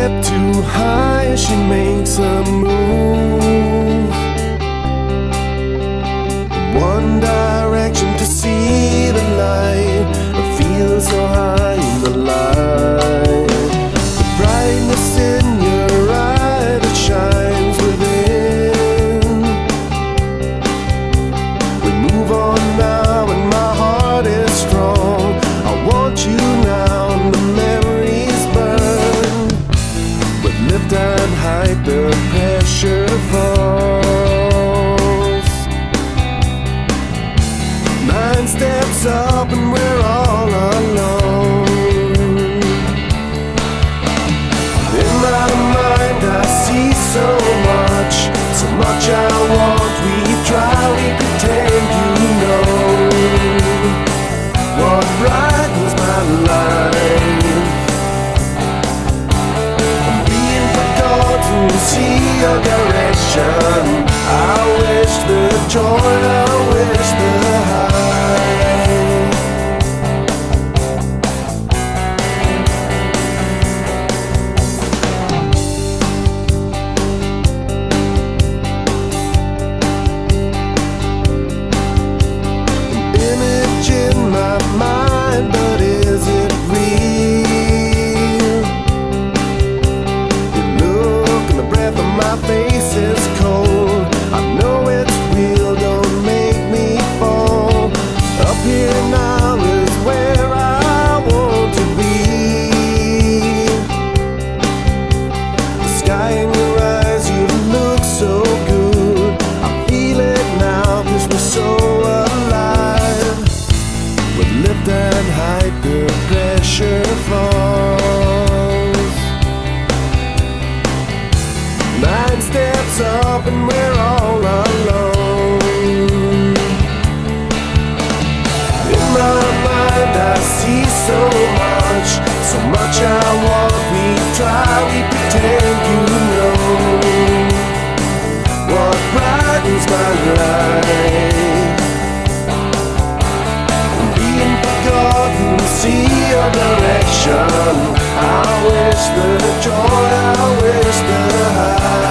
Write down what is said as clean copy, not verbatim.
step too high, she makes a move. One direction to see the light, I feel so high in the light. The brightness in your eye that shines within. We move on now and my heart is strong. I want you now and the memories burn. With lift and height the pressure falls. 9 steps up and we're all alone. In my mind I see so much I want. We try, we pretend, you know what brightens my life. I'm being forgotten, see your direction. I wish the joy, I wish the high. But is it real? You look and the breath on my face is cold. I know it's real, don't make me fall. Up here now is where I want to be. The sky in your eyes, you look so good. I feel it now 'cause we're so alive. With lift and height the pressure falls. 9 steps up and we're all alone. In my mind I see so much I want. We try, we pretend, you know what brightens my life. See your direction. I wish the joy, I wish the high.